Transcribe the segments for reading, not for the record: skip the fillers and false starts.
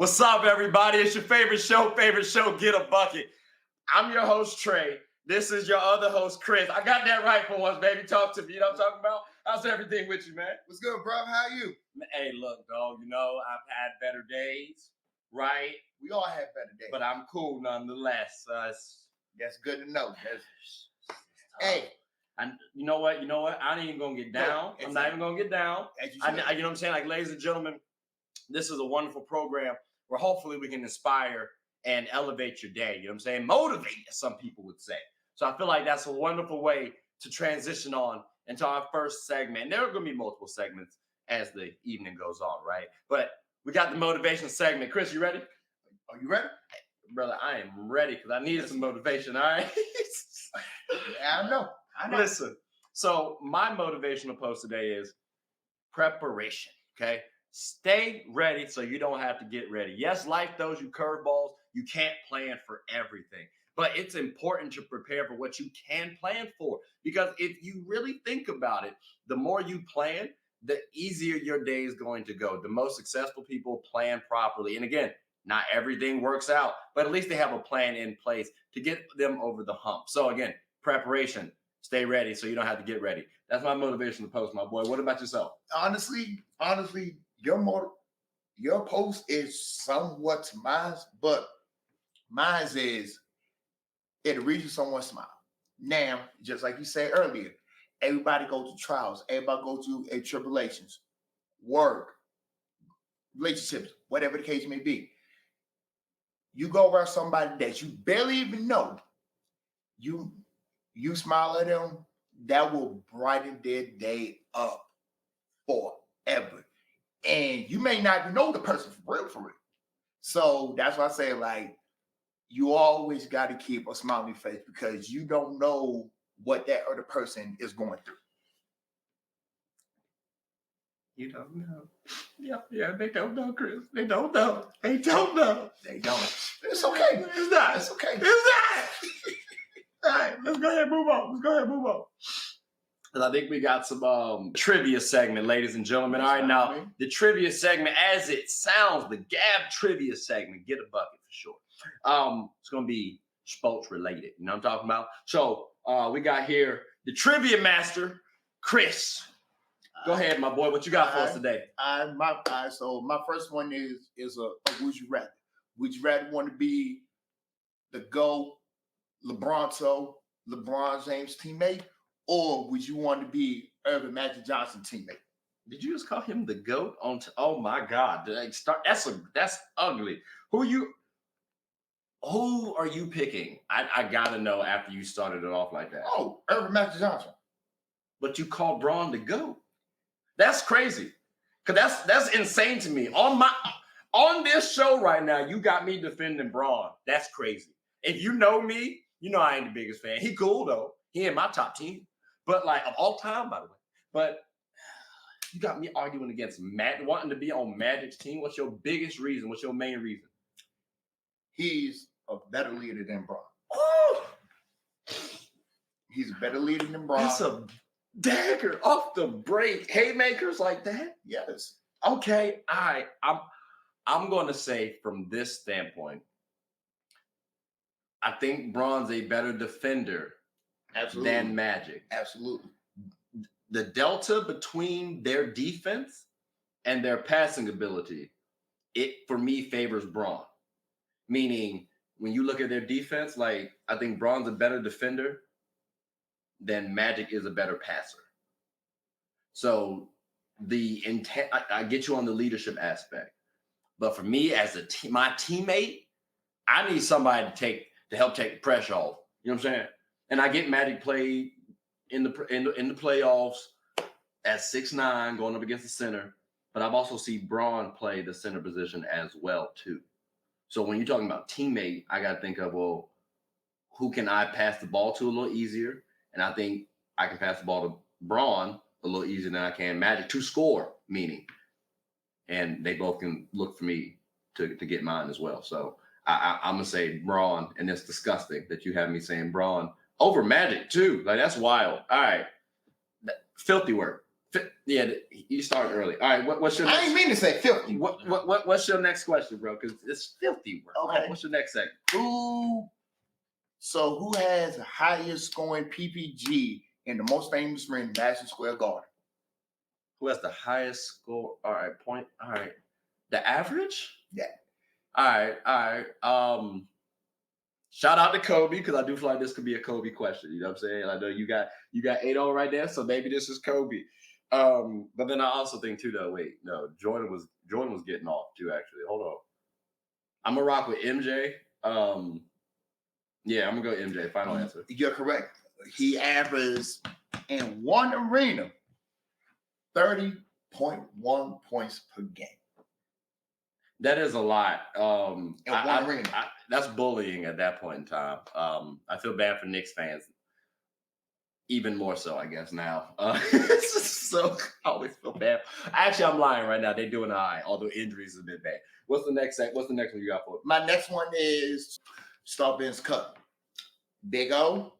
What's up, everybody? It's your favorite show, Get a Bucket. I'm your host, Trey. This is your other host, Chris. I got that right for once, baby. Talk to me. You know what I'm talking about? How's everything with you, man? What's good, bro? How are you? Hey, look, dog, I've had better days, right? We all have better days. But I'm cool nonetheless. That's good to know. Hey. And you know what? I ain't even going to get down. I'm not even going to get down. You know what I'm saying? Like, ladies and gentlemen, this is a wonderful program where hopefully we can inspire and elevate your day. You know what I'm saying? Motivate, as some people would say. So I feel like that's a wonderful way to transition on into our first segment. And there are going to be multiple segments as the evening goes on, right? But we got the motivation segment. Chris, you ready? Are you ready? Brother, I am ready because I needed some motivation, all right? Yeah, I know. Listen, so my motivational post today is preparation, okay? Stay ready so you don't have to get ready. Yes, life throws you curveballs. You can't plan for everything, but it's important to prepare for what you can plan for, because if you really think about it, the more you plan, the easier your day is going to go. The most successful people plan properly. And again, not everything works out, but at least they have a plan in place to get them over the hump. So again, preparation. Stay ready so you don't have to get ready. That's my motivational post, my boy. What about yourself? Honestly, your post is somewhat to mine, but mine is it'll reach someone's smile. Now, just like you said earlier, everybody go through trials. Everybody go through tribulations, work, relationships, whatever the case may be. You go around somebody that you barely even know. You smile at them, that will brighten their day up forever. And you may not even know the person for real. So that's why I say, like, you always got to keep a smiling face, because you don't know what that other person is going through. You don't know. Yeah, they don't know, Chris. They don't know. They don't know. They don't. It's okay. It's not. It's okay. It's not. All right, let's go ahead and move on. And I think we got some trivia segment, ladies and gentlemen. All right, now, the trivia segment, as it sounds, the GAB trivia segment, get a bucket for sure. It's going to be sports related. You know what I'm talking about? So we got here the trivia master, Chris. Go ahead, my boy. What you got for us today? So my first one is a would you rather? Would you rather want to be the GOAT, LeBron James teammate, or would you want to be Irvin Magic Johnson teammate? Did you just call him the GOAT? Oh my God! That's ugly. Who are you picking? I gotta know after you started it off like that. Oh, Irvin Magic Johnson. But you called Braun the GOAT. That's crazy. Cause that's insane to me. On this show right now, you got me defending Braun. That's crazy. If you know me, you know I ain't the biggest fan. He cool though. He in my top team. But like of all time, by the way. But you got me arguing against wanting to be on Magic's team. What's your biggest reason? What's your main reason? He's a better leader than Braun. Oh! He's a better leader than Braun. That's a dagger off the break. Haymakers like that? Yes. Okay. All right. I'm going to say from this standpoint, I think Braun's a better defender than Magic. Absolutely. The delta between their defense and their passing ability, it for me favors Braun. Meaning, when you look at their defense, like I think Braun's a better defender than Magic is a better passer. So the intent, I get you on the leadership aspect, but for me as my teammate, I need somebody to help take the pressure off. You know what I'm saying? And I get Magic played in the playoffs at 6'9", going up against the center, but I've also seen Braun play the center position as well too. So when you're talking about teammate, I got to think of, well, who can I pass the ball to a little easier? And I think I can pass the ball to Braun a little easier than I can Magic to score, meaning. And they both can look for me to get mine as well. So I'm going to say Braun, and it's disgusting that you have me saying Braun over Magic too. Like, that's wild. All right. Filthy work. Yeah, you started early. All right, what's your? I ain't mean to say filthy. What's your next question, bro? Because it's filthy work. Okay. What's your next segment? Who has the highest scoring PPG in the most famous ring, Madison Square Garden? Who has the highest score? All right, point. All right, the average. Yeah. All right. Shout out to Kobe, because I do feel like this could be a Kobe question. You know what I'm saying? I know you got 8-0 right there, so maybe this is Kobe. But then I also think too, though. Wait, no, Jordan was getting off too. Actually, hold on. I'm gonna rock with MJ. Yeah, I'm gonna go MJ. Final answer. You're correct. He averaged in one arena 30.1 points per game. That is a lot. In one arena. That's bullying at that point in time. I feel bad for Knicks fans. Even more so, I guess, now. So I always feel bad. Actually, I'm lying right now. They're doing all right, although injuries have been bad. What's the next one you got for me? My next one is Star Ben's Cup. Big O,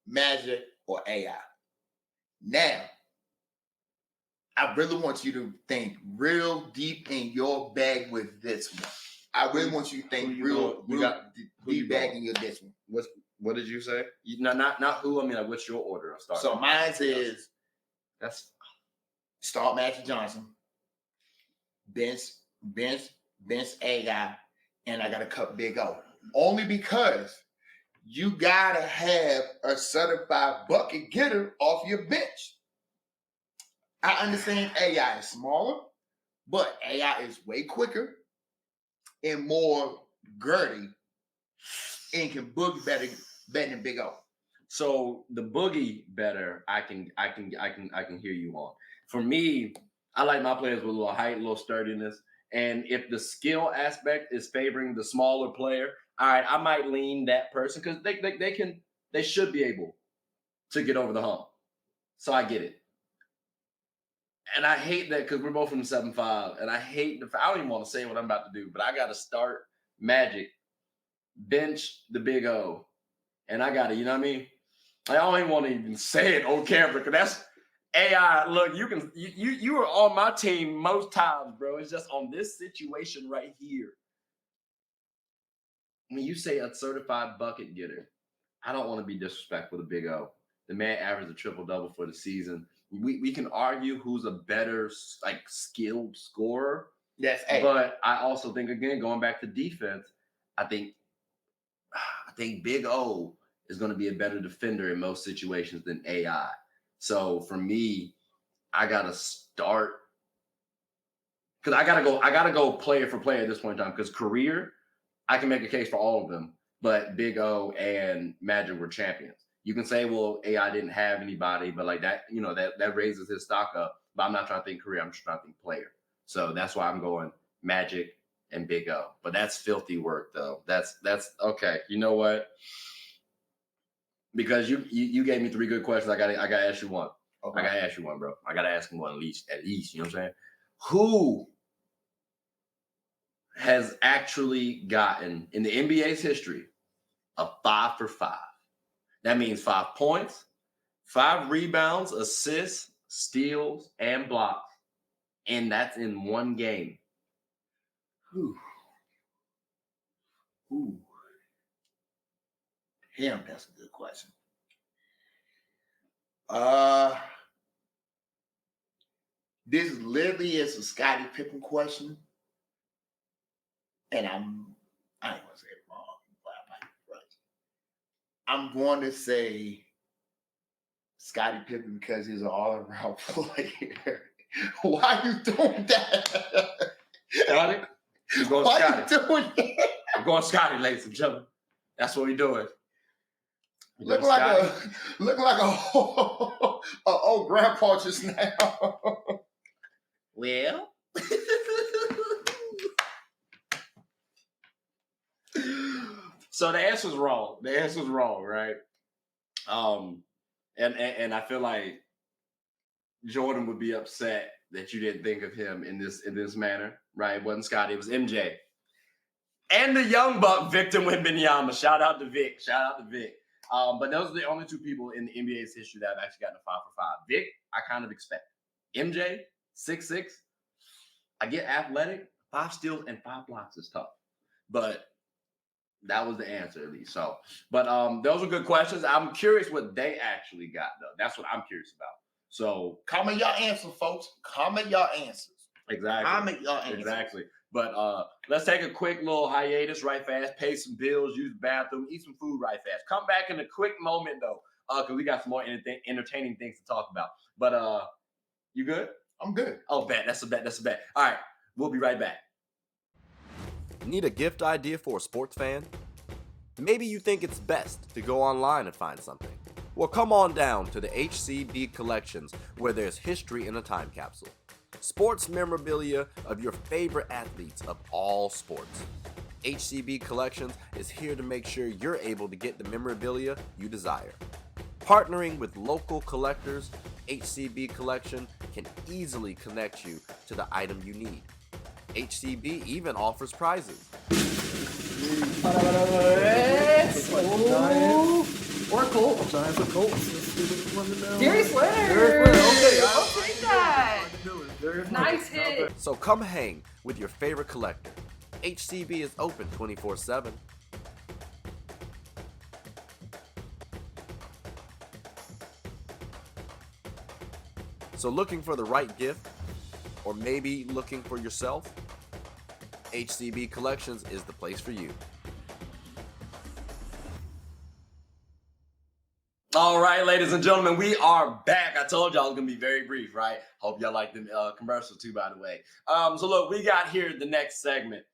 Magic, or AI. Now, I really want you to think real deep in your bag with this one. I really want you to think deep bag in this one. What did you say? Not who. I mean, like, what's your order of start? So mine is that's start Magic Johnson, bench AI, and I got to cut Big O. Only because you gotta have a certified bucket getter off your bench. I understand AI is smaller, but AI is way quicker and more girty and can boogie better than Big O. So the boogie better, I can hear you on. For me, I like my players with a little height, a little sturdiness. And if the skill aspect is favoring the smaller player, all right, I might lean that person, because they should be able to get over the hump. So I get it. And I hate that, because we're both from the 7-5, and I hate I don't even want to say what I'm about to do, but I got to start Magic, bench the Big O, and I got to, you know what I mean? I don't even want to even say it on camera, because that's AI. Look, you are on my team most times, bro. It's just on this situation right here. When you say a certified bucket getter, I don't want to be disrespectful to Big O. The man averaged a triple-double for the season. We can argue who's a better, like, skilled scorer. Yes, but I also think, again, going back to defense, I think Big O is going to be a better defender in most situations than AI. So for me, I gotta start, because I gotta go player for player at this point in time. Because career, I can make a case for all of them, but Big O and Magic were champions. You can say, well, AI didn't have anybody, but like that, you know, that raises his stock up. But I'm not trying to think career. I'm just trying to think player. So that's why I'm going Magic and Big O. But that's filthy work, though. That's okay. You know what? Because you gave me 3 good questions. I gotta ask you one. Okay. I gotta ask you one, bro. I gotta ask him one at least. You know what I'm saying? Who has actually gotten, in the NBA's history, a 5 for 5? That means 5 points, 5 rebounds, assists, steals, and blocks. And that's in one game. Ooh. Damn, that's a good question. This literally is a Scottie Pippen question. And I ain't gonna say it wrong, but I might be right. I'm going to say Scottie Pippen, because he's an all-around player. Why are you doing that? Scottie? We're going Why Scottie. you doing that? We're going Scottie, ladies and gentlemen. That's what we're doing. Look like a old grandpa just now. Well. So the answer's wrong. The answer's wrong, right? And I feel like Jordan would be upset that you didn't think of him in this manner, right? It wasn't Scottie, it was MJ. And the young buck, Victor Wembanyama. Shout out to Vic. But those are the only 2 people in the NBA's history that have actually gotten a 5 for 5. Vic, I kind of expect. MJ, 6'6". I get athletic, 5 steals and 5 blocks is tough. But that was the answer at least. So, but those are good questions. I'm curious what they actually got though. That's what I'm curious about. So comment your answers, folks. Comment your answers. exactly. Comment your answers. Exactly. But let's take a quick little hiatus right fast, pay some bills, use the bathroom, eat some food right fast. Come back in a quick moment though, because we got some more entertaining things to talk about. But you good? I'm good. Oh, bet. That's a bet. That's a bet. All right. We'll be right back. Need a gift idea for a sports fan? Maybe you think it's best to go online and find something. Well, come on down to the HCB Collections, where there's history in a time capsule. Sports memorabilia of your favorite athletes of all sports. HCB Collections is here to make sure you're able to get the memorabilia you desire. Partnering with local collectors, HCB Collection can easily connect you to the item you need. HCB even offers prizes. Or Colts. Giants or Colts. Darius Leonard. Okay, I'll take that. Nice hit. So come hang with your favorite collector. HCB is open 24/7. So looking for the right gift? Or maybe looking for yourself? HCB Collections is the place for you. All right, ladies and gentlemen, we are back. I told y'all it was going to be very brief, right? Hope y'all like the commercial too, by the way. So look, we got here the next segment,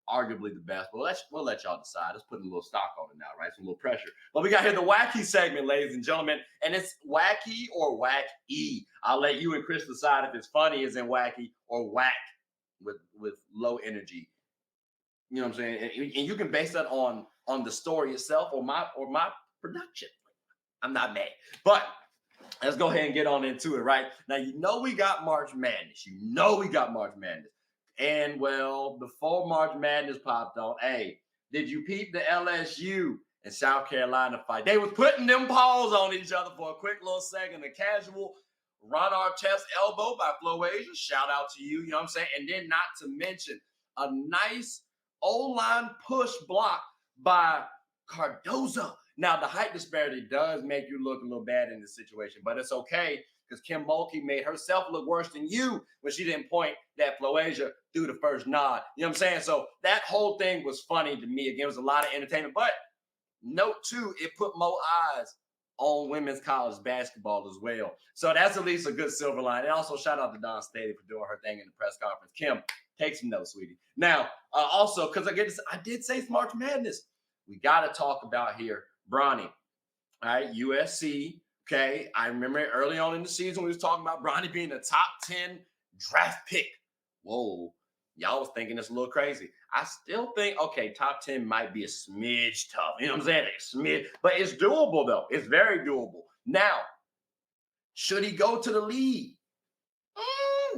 arguably the best. But we'll let y'all decide. Let's put a little stock on it now, right? Some little pressure. But we got here the Wacky Segment, ladies and gentlemen. And it's wacky or wacky. I'll let you and Chris decide if it's funny as in wacky or whack with low energy. You know what I'm saying? And you can base that on the story itself or my production. I'm not mad. But let's go ahead and get on into it, right? Now, we got March Madness. And, well, before March Madness popped on, hey, did you peep the LSU and South Carolina fight? They was putting them paws on each other for a quick little second. A casual Ron Artest elbow by Floasia. Shout out to you, you know what I'm saying? And then not to mention a nice O-line push block by Cardoza. Now, the height disparity does make you look a little bad in this situation, but it's okay because Kim Mulkey made herself look worse than you when she didn't point that Floasia through the first nod. You know what I'm saying? So that whole thing was funny to me. Again, it was a lot of entertainment, but note too, it put more eyes on women's college basketball as well. So that's at least a good silver line. And also shout out to Dawn Staley for doing her thing in the press conference. Kim, take some notes, sweetie. Now, also, because I did say it's March Madness. We got to talk about here Bronny. All right, USC. Okay, I remember early on in the season we was talking about Bronny being a top 10 draft pick. Whoa, y'all was thinking it's a little crazy. I still think, okay, top 10 might be a smidge tough. You know what I'm saying? A smidge, but it's doable though. It's very doable. Now, should he go to the league?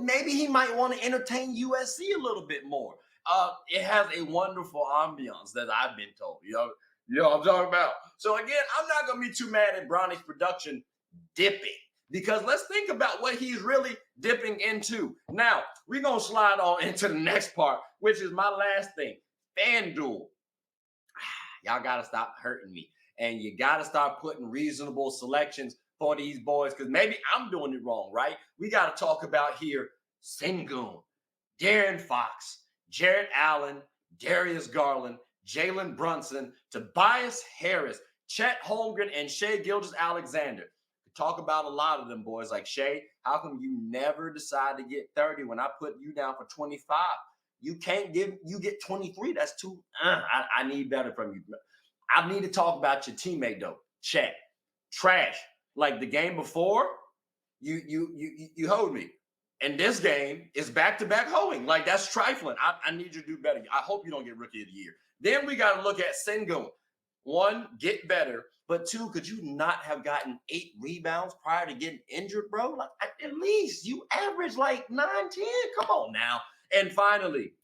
Maybe he might want to entertain USC a little bit more. It has a wonderful ambiance that I've been told. You know what I'm talking about. So again, I'm not going to be too mad at Bronny's production dipping because let's think about what he's really dipping into. Now, we're going to slide on into the next part, which is my last thing. FanDuel. Y'all got to stop hurting me. And you got to start putting reasonable selections for these boys because maybe I'm doing it wrong, right? We got to talk about here Sengun, Darren Fox, Jared Allen, Darius Garland, Jalen Brunson, Tobias Harris, Chet Holmgren, and Shai Gilgeous-Alexander. We talk about a lot of them boys like Shai. How come you never decide to get 30 when I put you down for 25? You get 23. That's too. I need better from you. I need to talk about your teammate though. Chet, trash. Like the game before, you hold me. And this game is back-to-back hoeing. Like, that's trifling. I need you to do better. I hope you don't get Rookie of the Year. Then we got to look at Sengun. One, get better. But two, could you not have gotten 8 rebounds prior to getting injured, bro? Like, at least you average like 9, 10. Come on now. And finally,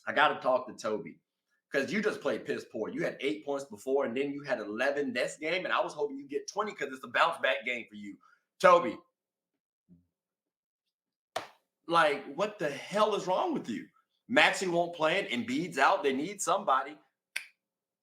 I got to talk to Toby. Because you just played piss poor. You had 8 points before, and then you had 11 this game. And I was hoping you get 20 because it's a bounce-back game for you. Toby, Like, what the hell is wrong with you? Maxey won't play it. Embiid's out. They need somebody.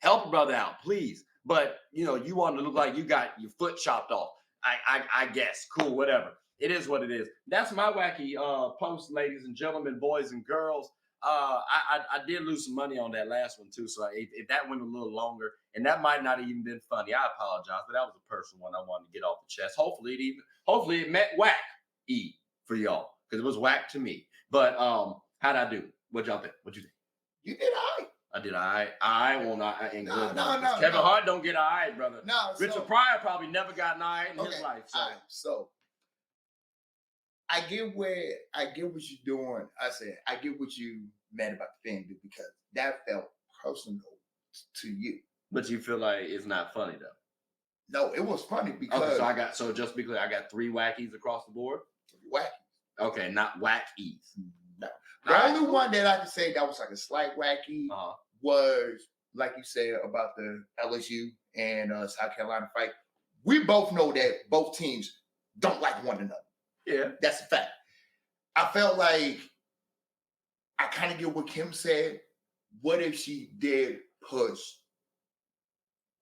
Help a brother out, please. But you know, you want to look like you got your foot chopped off. I guess. Cool, whatever. It is what it is. That's my wacky post, ladies and gentlemen, boys and girls. I did lose some money on that last one too. So if that went a little longer, and that might not have even been funny, I apologize. But that was a personal one I wanted to get off the chest. Hopefully it met whack for y'all, because it was whack to me. But how'd I do? What y'all think? What you think? You did all right. I did I will not. I ain't good. No. Kevin Hart don't get I, brother. No, Richard Pryor probably never got an I in his life. So. All right, so I get what you're doing. I get what you meant about the thing, because that felt personal to you. But you feel like it's not funny though. No, it was funny because so just because I got 3 wackies across the board. Wacky. Okay, not wackies. No. The only one that I can say that was like a slight wacky was, like you said, about the LSU and South Carolina fight. We both know that both teams don't like one another. Yeah. That's a fact. I felt like I kind of get what Kim said. What if she did push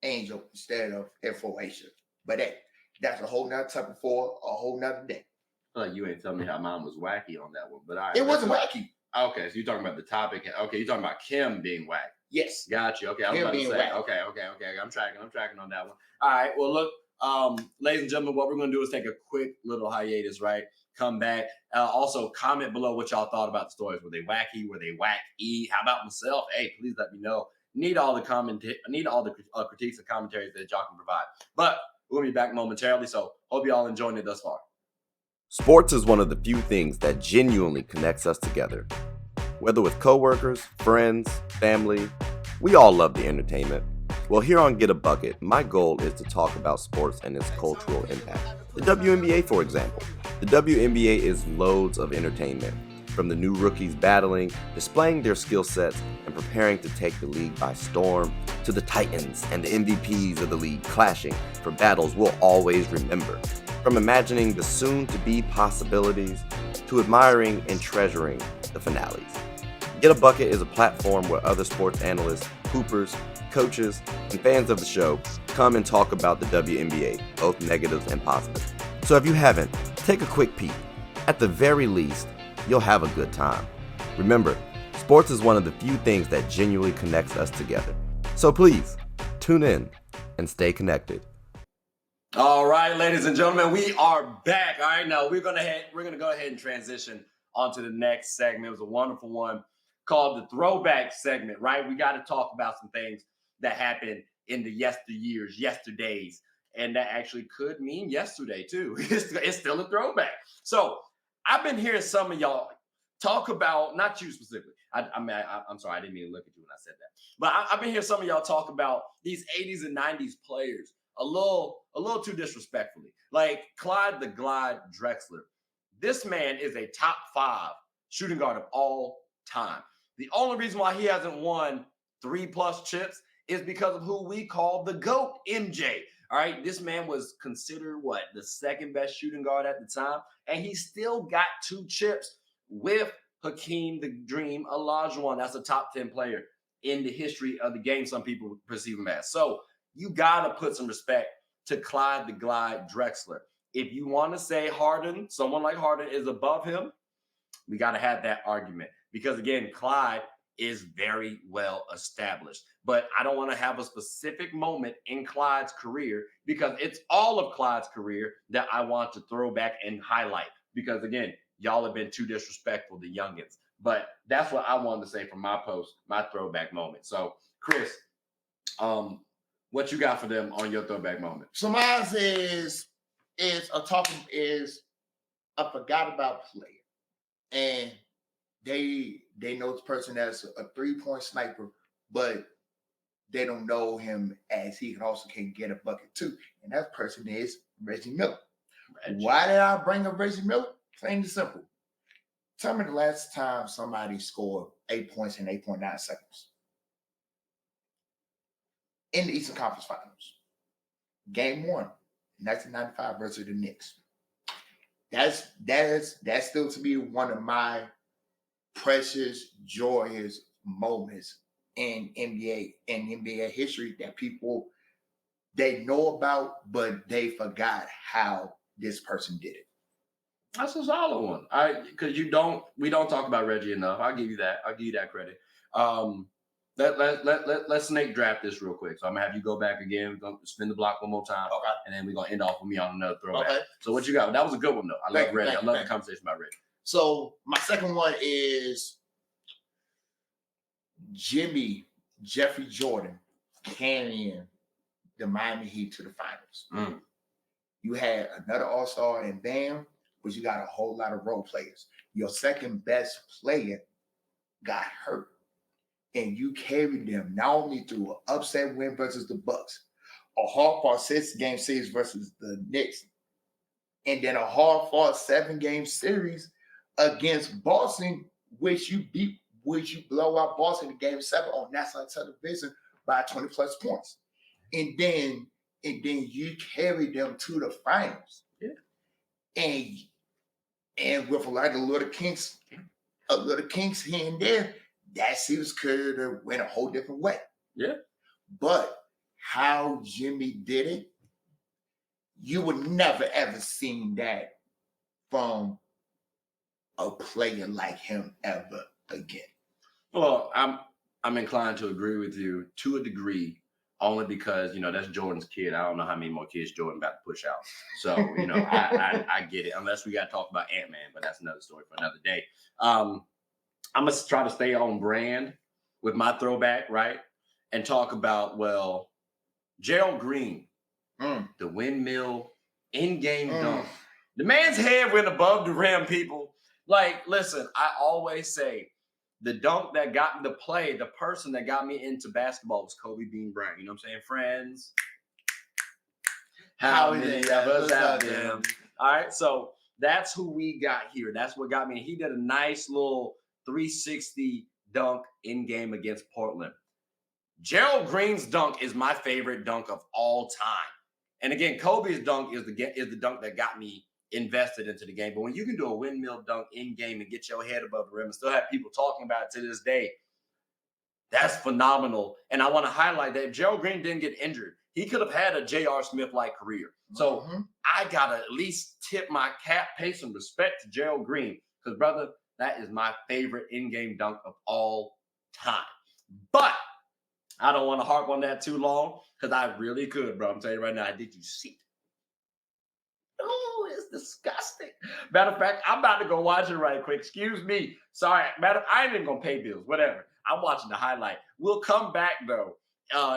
Angel instead of Asia? But that's a whole nother topic for a whole nother day. You ain't telling me how mine was wacky on that one, but it wasn't wacky. Okay, so you're talking about the topic. Okay, you're talking about Kim being wacky. Yes. Got you. Okay, I was Kim about to say. wacky. Okay. I'm tracking on that one. All right. Well, look, ladies and gentlemen, what we're going to do is take a quick little hiatus, right? Come back. Also, comment below what y'all thought about the stories. Were they wacky? Were they wacky? How about myself? Hey, please let me know. Need all the critiques and commentaries that y'all can provide. But we'll be back momentarily. So hope y'all enjoying it thus far. Sports is one of the few things that genuinely connects us together. Whether with coworkers, friends, family, we all love the entertainment. Well, here on Get a Bucket, my goal is to talk about sports and its cultural impact. The WNBA, for example. The WNBA is loads of entertainment, from the new rookies battling, displaying their skill sets, and preparing to take the league by storm, to the titans and the MVPs of the league clashing for battles we'll always remember. From imagining the soon-to-be possibilities to admiring and treasuring the finales. Get a Bucket is a platform where other sports analysts, hoopers, coaches, and fans of the show come and talk about the WNBA, both negatives and positives. So if you haven't, take a quick peek. At the very least, you'll have a good time. Remember, sports is one of the few things that genuinely connects us together. So please, tune in and stay connected. All right, ladies and gentlemen, we are back. All right, now we're gonna go ahead and transition onto the next segment. It was a wonderful one called the Throwback Segment, right? We got to talk about some things that happened in the yesterdays, and that actually could mean yesterday too. It's still a throwback. So I've been hearing some of y'all talk about, not you specifically. I'm sorry, I didn't mean to look at you when I said that. But I've been hearing some of y'all talk about these 80s and 90s players a little too disrespectfully. Like Clyde the Glide Drexler. This man is a top 5 shooting guard of all time. The only reason why he hasn't won 3+ chips is because of who we call the GOAT, MJ. All right, this man was considered the second best shooting guard at the time, and he still got 2 chips with Hakeem the Dream Olajuwon. That's a top 10 player in the history of the game. Some people perceive him as. So you gotta put some respect to Clyde the Glide Drexler. If you want to say Harden, someone like Harden is above him, we got to have that argument. Because again, Clyde is very well established. But I don't want to have a specific moment in Clyde's career, because it's all of Clyde's career that I want to throw back and highlight. Because again, y'all have been too disrespectful to youngins. But that's what I wanted to say from my post, my throwback moment. So, Chris, what you got for them on your throwback moment? So mine is a forgot about player, and they know this person as a 3-point sniper, but they don't know him as he can get a bucket too, and that person is Reggie Miller. Why did I bring up Reggie Miller? Plain and simple. Tell me the last time somebody scored 8 points in 8.9 seconds in the Eastern Conference Finals. Game 1, 1995 versus the Knicks. that's still to me one of my precious, joyous moments in NBA history that people they know about, but they forgot how this person did it. That's a solid one. Because we don't talk about Reggie enough. I'll give you that. I'll give you that credit. Let's snake draft this real quick. So I'm gonna have you go back again. We're gonna spin the block one more time, Okay. and then we're gonna end off with me on another throwback. Okay. So what you got? That was a good one though. I love Reggie. I love the conversation about Reggie. So my second one is Jeffrey Jordan carrying the Miami Heat to the finals. You had another All-Star in Bam, but you got a whole lot of role players. Your second best player got hurt, and you carried them not only through an upset win versus the Bucks, a hard-fought 6-game series versus the Knicks, and then a hard-fought 7-game series against Boston, which you blow out Boston in Game 7 on national television by 20 plus points, and then you carry them to the finals. Yeah, and with a lot of little kinks here and there, that series could have went a whole different way. Yeah, but how Jimmy did it, you would never ever seen that from a player like him ever again. Well, I'm inclined to agree with you to a degree, only because that's Jordan's kid. I don't know how many more kids Jordan about to push out. So I get it. Unless we got to talk about Ant-Man, but that's another story for another day. I'm gonna try to stay on brand with my throwback, right, and talk about Gerald Green, the windmill in-game dunk. The man's head went above the rim, people. Like, listen, I always say the dunk that got me to play, the person that got me into basketball was Kobe Bean Bryant. You know what I'm saying? Friends. How many of us have them? All right, so that's who we got here. That's what got me. He did a nice little 360 dunk in-game against Portland. Gerald Green's dunk is my favorite dunk of all time. And again, Kobe's dunk is the dunk that got me invested into the game. But when you can do a windmill dunk in-game and get your head above the rim and still have people talking about it to this day, that's phenomenal. And I want to highlight that if Gerald Green didn't get injured, he could have had a J.R. Smith-like career. So I got to at least tip my cap, pay some respect to Gerald Green, because, brother, that is my favorite in-game dunk of all time. But I don't want to harp on that too long, because I really could, bro. I'm telling you right now, did you see it? Oh, it's disgusting. Matter of fact, I'm about to go watch it right quick. Excuse me. Sorry. I ain't even going to pay bills. Whatever. I'm watching the highlight. We'll come back, though,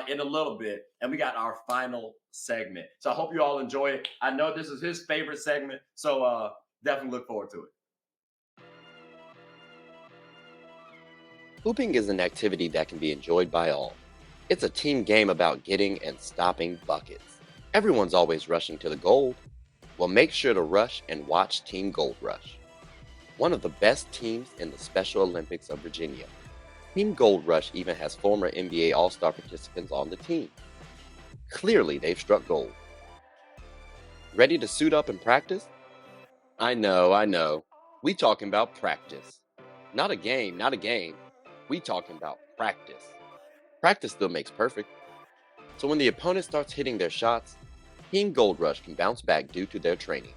in a little bit, and we got our final segment. So I hope you all enjoy it. I know this is his favorite segment, so definitely look forward to it. Hooping is an activity that can be enjoyed by all. It's a team game about getting and stopping buckets. Everyone's always rushing to the goal. Well, make sure to rush and watch Team Gold Rush, one of the best teams in the Special Olympics of Virginia. Team Gold Rush even has former NBA All-Star participants on the team. Clearly, they've struck gold. Ready to suit up and practice? I know. We talking about practice. Not a game. We talking about practice. Practice still makes perfect. So when the opponent starts hitting their shots, Team Gold Rush can bounce back due to their training.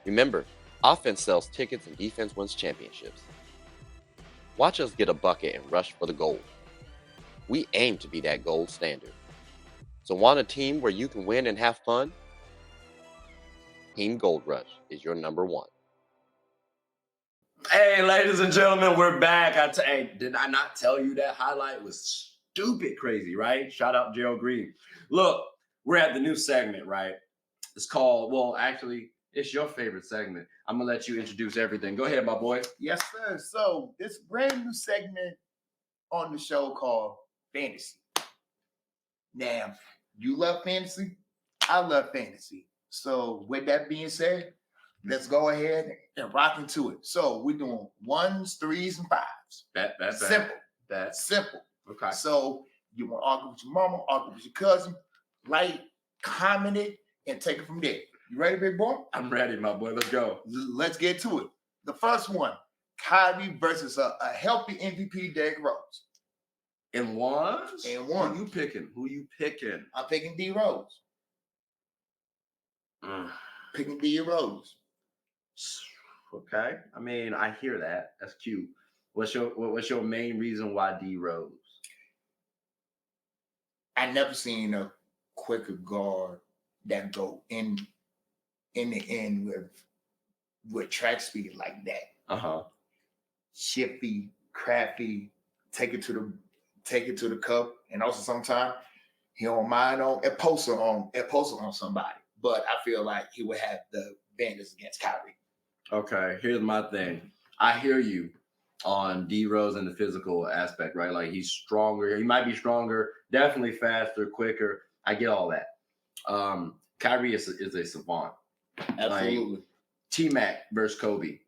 Remember, offense sells tickets and defense wins championships. Watch us get a bucket and rush for the gold. We aim to be that gold standard. So want a team where you can win and have fun? Team Gold Rush is your number one. Hey, ladies and gentlemen, we're back. Did I not tell you that highlight was stupid crazy, right? Shout out Gerald Green. Look, we're at the new segment, right? It's called, actually, it's your favorite segment. I'm going to let you introduce everything. Go ahead, my boy. Yes, sir. So this brand new segment on the show called Fantasy. Now, you love fantasy? I love fantasy. So with that being said, let's go ahead and rock into it. So we're doing 1s, 3s, and 5s. That's simple. That's simple. Okay. So you want to argue with your mama, argue with your cousin, comment it, and take it from there. You ready, big boy? I'm ready, my boy. Let's go. Let's get to it. The first one, Kyrie versus a healthy MVP, Derrick Rose. In one? In one. Who you picking? I'm picking D Rose. Picking D Rose. Okay. I mean, I hear that. That's cute. What's your main reason why D Rose? I never seen a quicker guard that go in the end with track speed like that. Shifty, crafty, take it to the cup, and also sometimes he don't mind on poster on somebody. But I feel like he would have the advantage against Kyrie. Okay, here's my thing. I hear you on D Rose and the physical aspect, right? Like he's stronger. He might be stronger, definitely faster, quicker. I get all that. Kyrie is a savant. Absolutely. Like, T-Mac versus Kobe,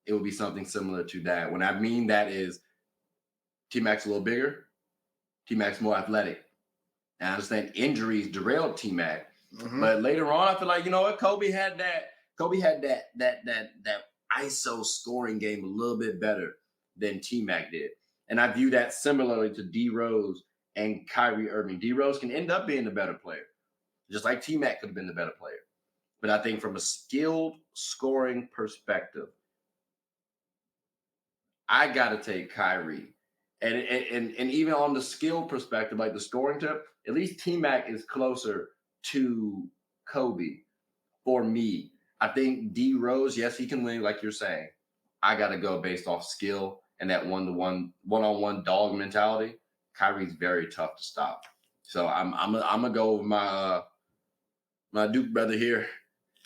it would be something similar to that. When I mean that is T-Mac's a little bigger, T-Mac's more athletic. And I understand injuries derailed T-Mac, but later on, I feel like, you know what, Kobe had that ISO scoring game a little bit better than T-Mac did. And I view that similarly to D Rose and Kyrie Irving. D Rose can end up being the better player, just like T-Mac could have been the better player. But I think from a skilled scoring perspective, I got to take Kyrie. And even on the skill perspective, like the scoring tip, at least T-Mac is closer to Kobe for me. I think D Rose, yes, he can win, like you're saying. I got to go based off skill and that one-on-one dog mentality. Kyrie's very tough to stop. So I'm gonna go with my Duke brother here.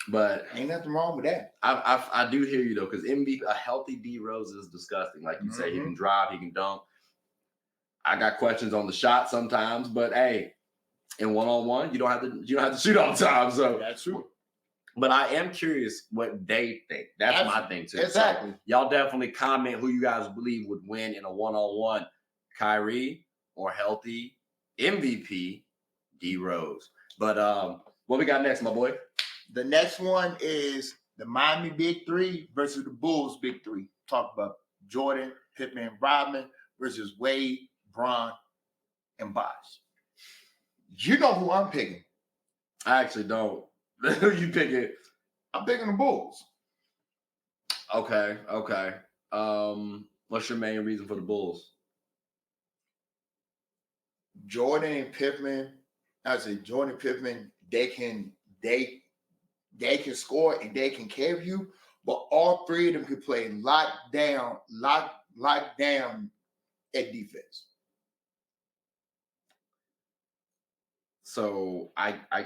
But ain't nothing wrong with that. I do hear you though, because a healthy D Rose is disgusting. Like you say, he can drive, he can dunk. I got questions on the shot sometimes, but hey, in one-on-one, you don't have to shoot all the time. So that's true. But I am curious what they think. That's my thing too. Exactly. So y'all definitely comment who you guys believe would win in a one-on-one, Kyrie or healthy MVP D Rose. But what we got next, my boy? The next one is the Miami Big Three versus the Bulls Big Three. Talk about Jordan, Pippen, Rodman versus Wade, Bron, and Bosh. You know who I'm picking. I actually don't. Who you picking? I'm picking the Bulls. Okay. What's your main reason for the Bulls? Jordan and Pippen. They can score and they can carry you, but all three of them can play locked down at defense. So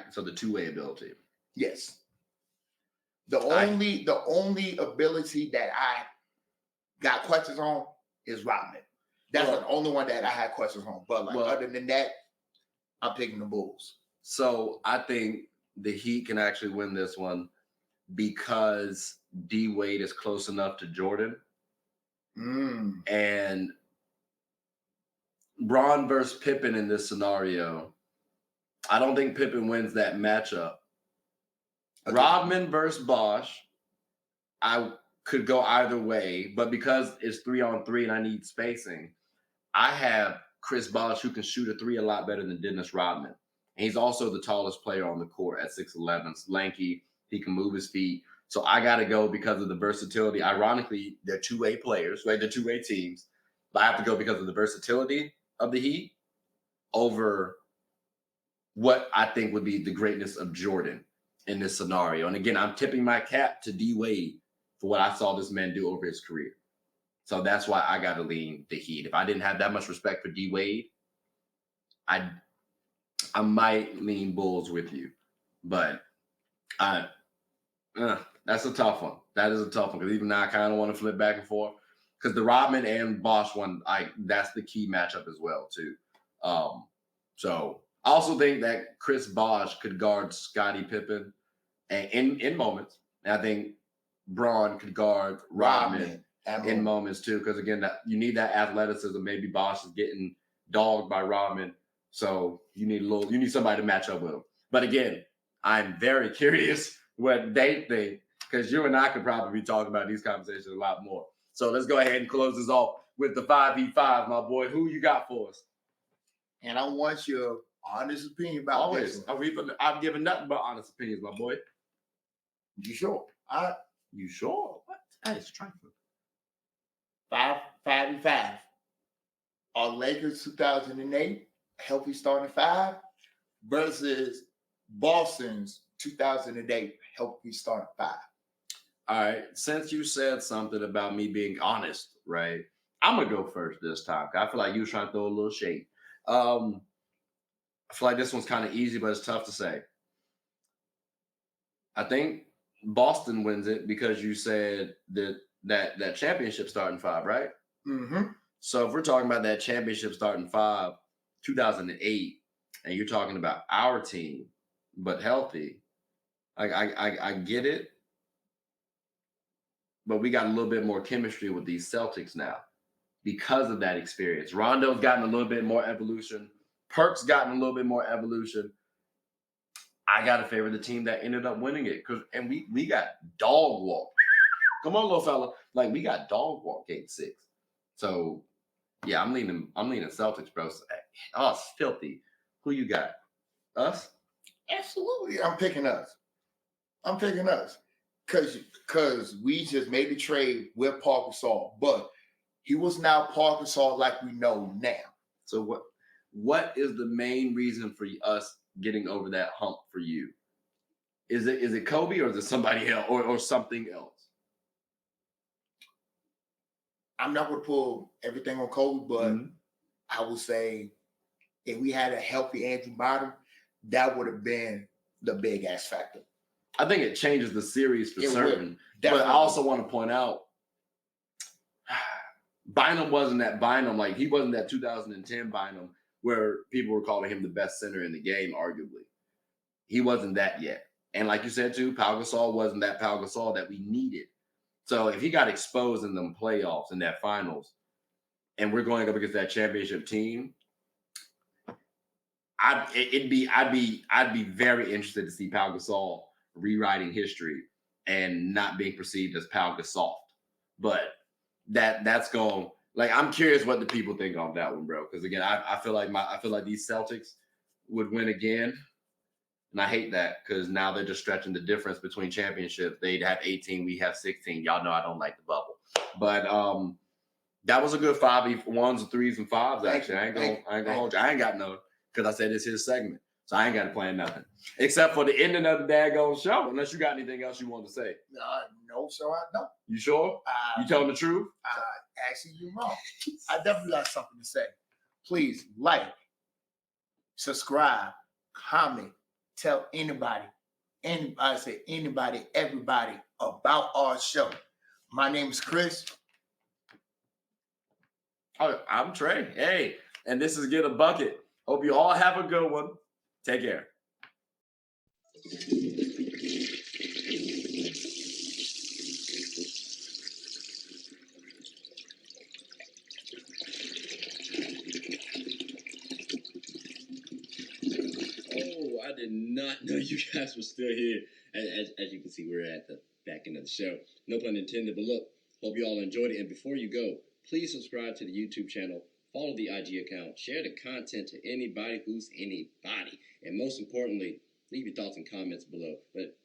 so the two-way ability. Yes. The only ability that I got questions on is Rodman. That's the only one that I had questions on. But other than that, I'm picking the Bulls. So I think the Heat can actually win this one because D Wade is close enough to Jordan. And Bron versus Pippen in this scenario, I don't think Pippen wins that matchup. Okay. Rodman versus Bosh, I could go either way, but because it's 3-on-3 and I need spacing, I have Chris Bosh who can shoot a three a lot better than Dennis Rodman. And he's also the tallest player on the court at 6'11", lanky. He can move his feet. So I got to go because of the versatility. Ironically, they're two-way players, right? They're two-way teams. But I have to go because of the versatility of the Heat over what I think would be the greatness of Jordan in this scenario. And again, I'm tipping my cap to D Wade for what I saw this man do over his career. So that's why I got to lean the Heat. If I didn't have that much respect for D Wade, I might lean Bulls with you. But that's a tough one. That is a tough one because even now I kind of want to flip back and forth because the Rodman and Bosh one, that's the key matchup as well too. So I also think that Chris Bosh could guard Scottie Pippen in moments. And I think Bron could guard Rodman in moments too. Because again, you need that athleticism. Maybe Bosh is getting dogged by Rodman. So you need somebody to match up with him. But again, I'm very curious what they think, because you and I could probably be talking about these conversations a lot more. So let's go ahead and close this off with the 5v5, my boy. Who you got for us? And I want your honest opinion about Always. this. I've given nothing but honest opinions, my boy. You sure? You sure? What? That is trifling. 5v5. Are Lakers 2008 healthy starting five versus Boston's 2008 healthy starting five? All right. Since you said something about me being honest, right? I'm gonna go first this time. I feel like you was trying to throw a little shade. I feel like this one's kind of easy, but it's tough to say. I think Boston wins it because you said that championship starting five, right? Mm-hmm. So if we're talking about that championship starting five, 2008, and you're talking about our team, but healthy, I get it, but we got a little bit more chemistry with these Celtics now because of that experience. Rondo's gotten a little bit more evolution. Perk's gotten a little bit more evolution. I got to favor the team that ended up winning it and we got dog walk. Come on, little fella, like we got dog walk game 6. So yeah, I'm leaning Celtics, bro. Oh, it's filthy. Who you got? Us? Absolutely. I'm picking us. Because we just made the trade with Paul Gasol, but he was now Paul Gasol like we know now. So what is the main reason for us getting over that hump for you? Is it Kobe or is it somebody else or something else? I'm not going to pull everything on Kobe, but I would say if we had a healthy Andrew Bynum, that would have been the big ass factor. I think it changes the series for certain. But I Definitely. also want to point out, Bynum wasn't that Bynum. Like, he wasn't that 2010 Bynum where people were calling him the best center in the game, arguably. He wasn't that yet. And like you said, too, Pau Gasol wasn't that Pau Gasol that we needed. So if he got exposed in them playoffs, in that finals, and we're going up against that championship team, I'd be very interested to see Pau Gasol rewriting history and not being perceived as Pau Gasol. But that's going, like, I'm curious what the people think on that one, bro. Because again, I feel like these Celtics would win again. And I hate that because now they're just stretching the difference between championships. They'd have 18, we have 16. Y'all know I don't like the bubble. But that was a good 5-1s, 3s, and 5s, actually. I ain't gonna hold you. I ain't got no, because I said it's his segment. So I ain't got to plan nothing. Except for the ending of the daggone show, unless you got anything else you want to say. No, sir, I don't. You sure? You telling the truth? Actually, you're wrong. I definitely got something to say. Please like, subscribe, comment, tell anybody, everybody about our show. My name is Chris. Oh, I'm Trey. Hey, and this is Get a Bucket. Hope you all have a good one. Take care. Oh, I did not know you guys were still here. As you can see, we're at the back end of the show. No pun intended, but look, hope you all enjoyed it. And before you go, please subscribe to the YouTube channel, follow the IG account, share the content to anybody who's anybody. And most importantly, leave your thoughts and comments below. But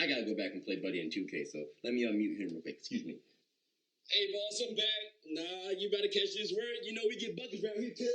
I got to go back and play Buddy in 2K, so let me unmute him real quick. Excuse me. Hey, boss, I'm back. Nah, you better catch this word. You know we get buckets around here, too.